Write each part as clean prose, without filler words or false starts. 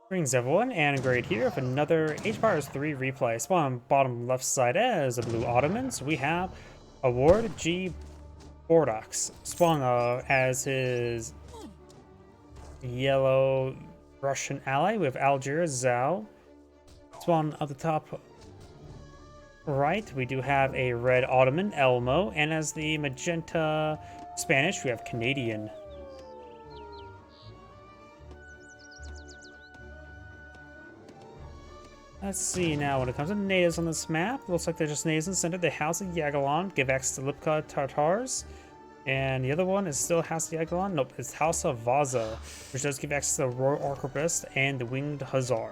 Greetings everyone, and Grade here with another H-Powers 3 replay. Spawn on bottom left side as the Blue Ottomans, we have a Lord G. Bordeaux. Spawn as his yellow Russian ally with Alger, Zhao. Spawn at the top right, we do have a red Ottoman, Elmo, and as the magenta Spanish, we have Canadian. Let's see now, when it comes to natives on this map, looks like they're just natives in the center. The House of Yagalon give access to Lipka Tartars. And the other one is still House of Yagalon? Nope, it's House of Vaza, which does give access to the Royal Arquebus and the Winged Hussar.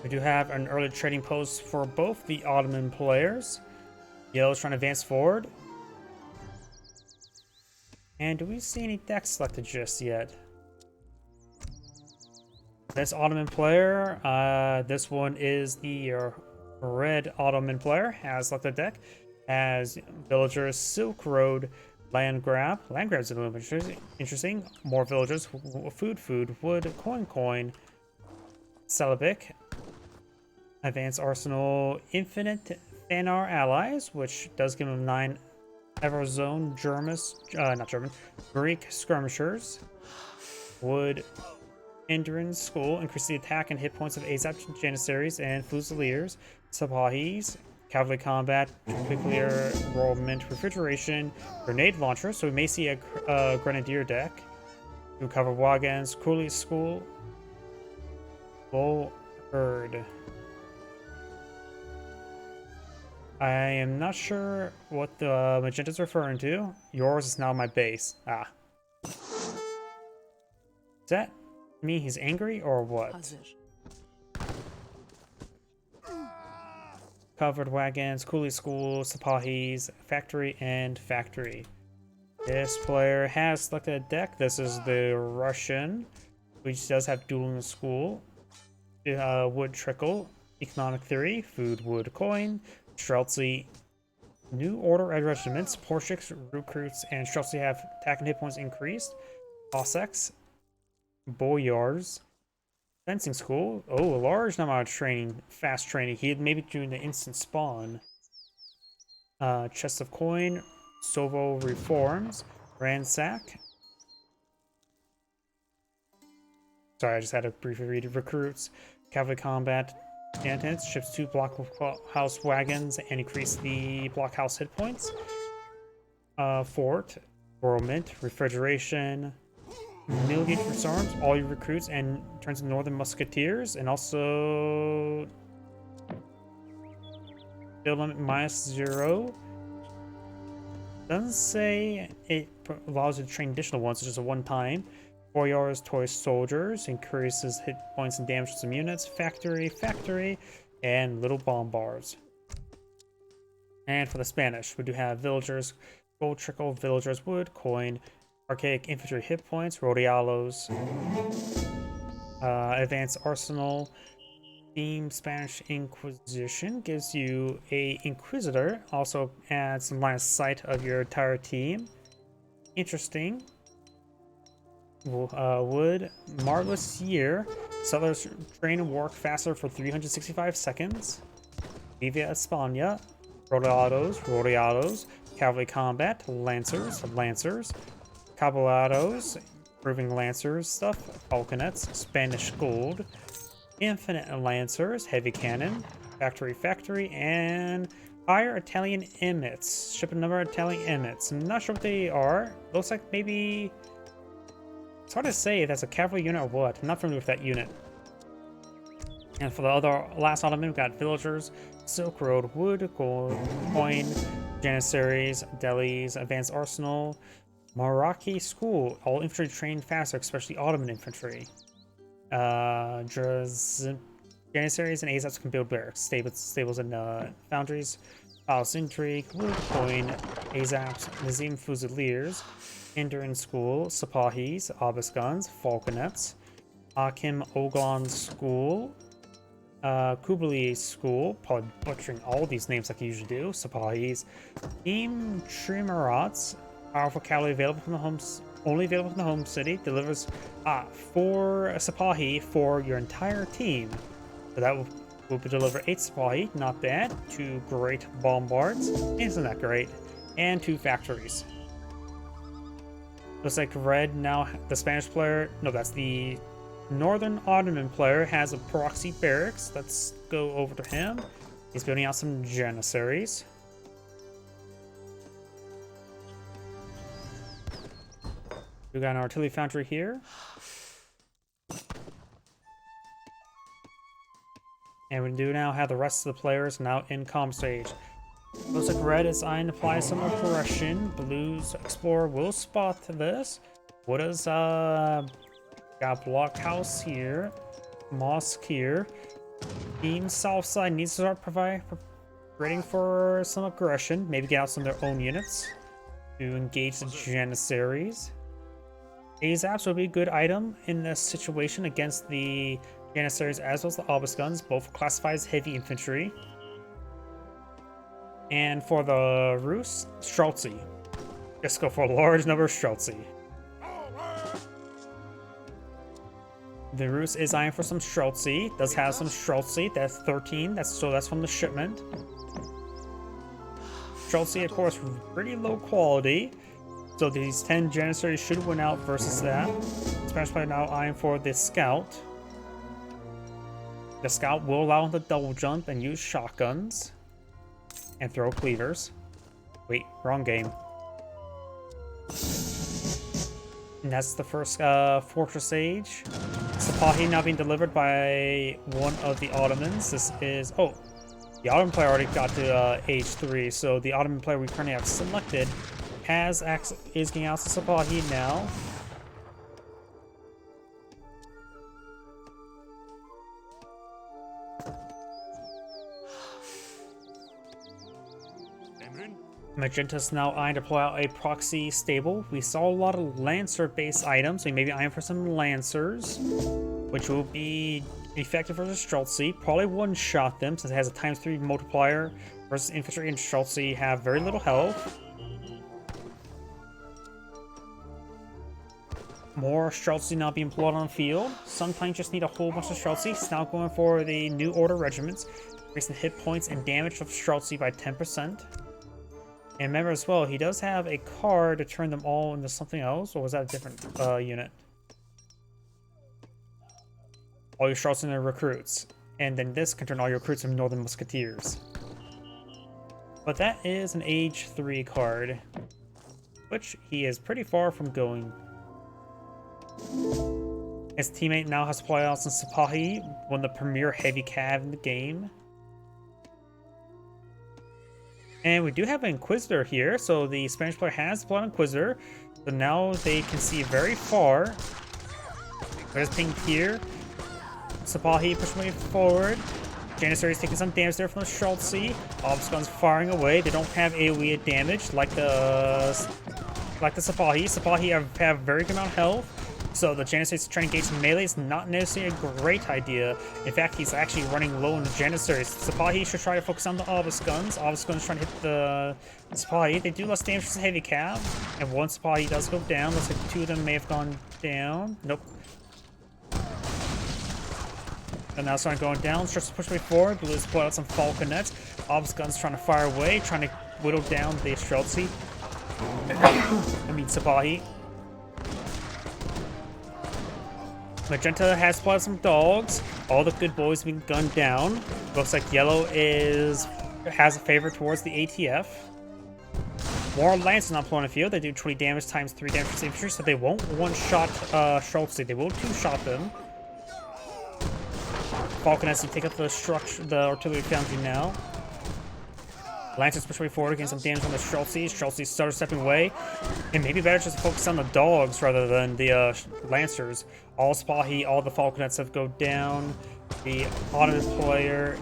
We do have an early trading post for both the Ottoman players. Yellow's trying to advance forward. And do we see any decks selected just yet? This Ottoman player, this one is the red Ottoman player, has selected deck as Villagers, Silk Road, Land Grab. Land Grab's a little bit interesting. More Villagers, Food, Wood, Coin, Celebic, Advanced Arsenal, Infinite Thanar Allies, which does give them 9 Everzone Greek Skirmishers, Wood, Endurance School, increase the attack and hit points of Azap Janissaries and Fusiliers, Sapahis, Cavalry Combat, Nuclear Enrollment, Refrigeration, Grenade Launcher, so we may see a Grenadier deck, to cover Wagons, Coolie School, Bull Herd. I am not sure what the magenta's referring to. Yours is now my base. Ah. Is that me he's angry or what? Hazır. Covered wagons, Coolie School, Sapahis, Factory, and Factory. This player has selected a deck. This is the Russian, which does have Dueling School, Wood Trickle, Economic Theory, Food, Wood, Coin, Streltsy, New Order Red Regiments, Porshix, Recruits, and Streltsy have attack and hit points increased. Cossacks, Boyars, Fencing School. Oh, a large number of training, fast training. He had maybe doing the instant spawn. Chest of Coin, Sovo Reforms, Ransack. Sorry, I just had a brief read of Recruits, Cavalry Combat, Cantons, ships 2 blockhouse wagons and increase the blockhouse hit points. Fort, Enrollment, Refrigeration, Million disarms all your recruits and turns into Northern Musketeers, and also build limit -0. Doesn't say it allows you to train additional ones, it's just a one-time. Boyars, Toy Soldiers, increases hit points and damage to some units. Factory, and Little Bombars. And for the Spanish, we do have Villagers, Gold Trickle, Villagers, Wood, Coin, Archaic Infantry hit points, Rodialos, Advanced Arsenal, Theme Spanish Inquisition gives you a Inquisitor, also adds some line of sight of your entire team. Interesting. Wood, Marvelous Year, Settlers train and work faster for 365 seconds. Viva España, Rodialos, Cavalry Combat, Lancers, Caballeros, improving Lancers stuff, Falconets, Spanish Gold, Infinite Lancers, Heavy Cannon, Factory, and Fire Italian Emmets. Ship a number of Italian Emmets. I'm not sure what they are. Looks like maybe... It's hard to say if that's a cavalry unit or what. I'm not familiar with that unit. And for the other last Ottoman, we've got Villagers, Silk Road, Wood, Gold, Coin, Janissaries, Delis, Advanced Arsenal, Maraki School, all infantry trained faster, especially Ottoman infantry. Janissaries and Azaps can build barracks, stables and foundries. Palace Intrigue, Wood Coin, Azaps, Nazim Fusiliers, Endurance School, Sapahis, Obus Guns, Falconets, Akim Ogon School, Kubli School, probably butchering all these names like I usually do, Sapahis, Team Trimerats, powerful cavalry available from the only available in the home city. Delivers 4 Sipahi for your entire team. So that will deliver 8 Sipahi, not bad. 2 great bombards, isn't that great? And 2 factories. Looks like red now, the Spanish player, no, that's the Northern Ottoman player, has a proxy barracks. Let's go over to him. He's building out some janissaries. We got an artillery foundry here. And we do now have the rest of the players now in calm stage. Looks like red is eyeing to apply some aggression. Blue's explorer will spot this. What is got blockhouse here, mosque here. Team south side needs to start ready for some aggression. Maybe get out some of their own units to engage the janissaries. Azaps would be a good item in this situation against the janissaries as well as the obelisk guns, both classified as heavy infantry. And for the Rus, Streltsy. Just go for a large number of Streltsy. The Rus is eyeing for some Streltsy. Does have some Streltsy. That's 13. That's from the shipment. Streltsy, of course, pretty low quality. So these 10 janissaries should win out versus that. Spanish player now eyeing for the scout. The scout will allow him to double jump and use shotguns. And throw cleavers. Wait, wrong game. And that's the first Fortress Age. Sipahi now being delivered by one of the Ottomans. This is... oh, the Ottoman player already got to Age 3, so the Ottoman player we currently have selected is getting out to Sipahi now. Magenta's now eyeing to pull out a proxy stable. We saw a lot of Lancer-based items, so we may be eyeing for some Lancers, which will be effective versus Streltsy. Probably one-shot them, since it has a ×3 multiplier, versus Infantry and Streltsy have very little health. More Streltsy now being pulled on the field. Sometimes just need a whole bunch of Streltsy. It's now going for the New Order regiments, increasing hit points and damage of Streltsy by 10%. And remember as well, he does have a card to turn them all into something else, or was that a different unit? All your Streltsy into recruits. And then this can turn all your recruits into Northern Musketeers. But that is an Age 3 card, which he is pretty far from going. His teammate now has to play out some Sipahi, one of the premier heavy cav in the game. And we do have an Inquisitor here, so the Spanish player has deployed an Inquisitor. So now they can see very far. There's ping here. Sipahi pushing forward. Janissary is taking some damage there from the Streltsy. Obelisk guns firing away. They don't have AoE damage like the Sipahi. Sipahi have very good amount of health. So the Janissary is trying to engage some melee is not necessarily a great idea. In fact, he's actually running low on the Janissaries. Sipahi should try to focus on the Obelisk guns. Obelisk guns trying to hit the Sipahi. They do less damage to the heavy cav. And one Sipahi does go down. Looks like 2 of them may have gone down. Nope. And now starting going down. Starts to push way forward. Blue's pull out some Falconets. Obelisk guns trying to fire away. Trying to whittle down the Streltsy. I mean Sipahi. Magenta has spotted some dogs. All the good boys have been gunned down. Looks like yellow has a favor towards the ATF. More Lancers not pulling the field. They do 20 damage times 3 damage to infantry, so they won't one-shot Streltsy. They will two-shot them. Falcon has to take up the artillery foundry now. Lancers push way forward, getting some damage on the Streltsy. Streltsy started stepping away. It may be better just to focus on the dogs rather than the Lancers. All Sipahi, all the Falconets have go down. The Ottoman player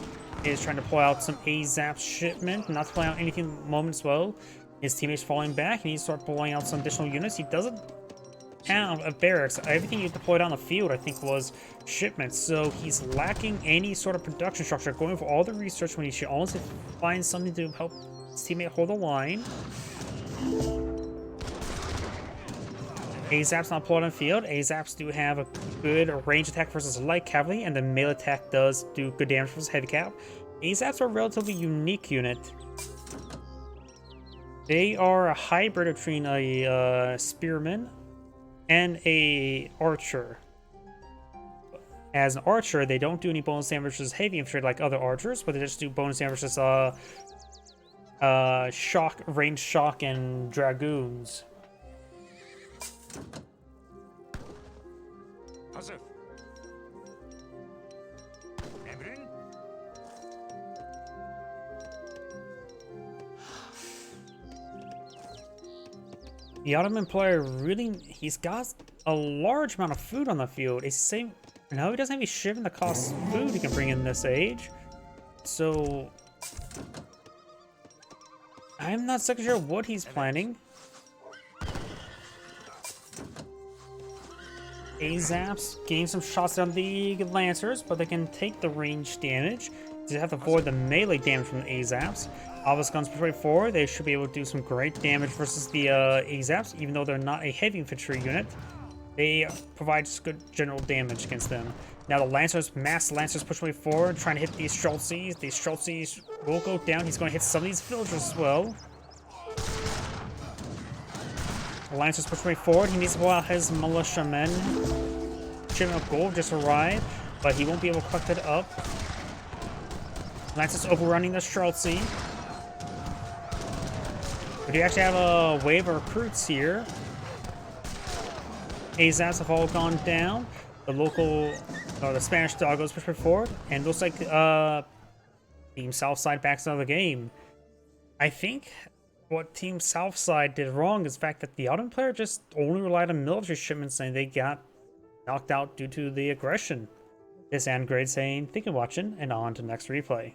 is trying to pull out some AZAP shipment, not to pull out anything at the moment as well. His teammates falling back, and he starts pulling out some additional units. He doesn't have a barracks. Everything he deployed on the field, I think, was shipments. So he's lacking any sort of production structure, going for all the research when he should honestly find something to help his teammate hold the line. AZAP's not pulled on field. AZAPs do have a good range attack versus light cavalry, and the melee attack does do good damage versus heavy cap. AZAPs are a relatively unique unit. They are a hybrid between a spearman and a archer. As an archer, they don't do any bonus damage versus heavy infantry like other archers, but they just do bonus damage versus shock, ranged shock, and dragoons. The Ottoman player really, he's got a large amount of food on the field. It's the same. No, he doesn't have any shipping the cost of food he can bring in this age. So I'm not so sure what he's planning. AZAPs gain some shots on the Lancers, but they can take the range damage. They have to avoid the melee damage from the AZAPs. Obelisk guns push forward, they should be able to do some great damage versus the AZAPs, even though they're not a heavy infantry unit. They provide just good general damage against them. Now the Lancers, mass Lancers push way forward, trying to hit these Schultzes. These Schultzes will go down. He's going to hit some of these villagers as well. The Lancers push way forward. He needs to pull out his militiamen. Shipment of gold just arrived, but he won't be able to collect it up. Lancers overrunning the Schultze. But you actually have a wave of recruits here. AZAPs have all gone down. The local, the Spanish doggos push forward, and looks like Team Southside backs out of the game. I think what Team Southside did wrong is the fact that the Ottoman player just only relied on military shipments and they got knocked out due to the aggression. This is Grade saying, thank you for watching, and on to the next replay.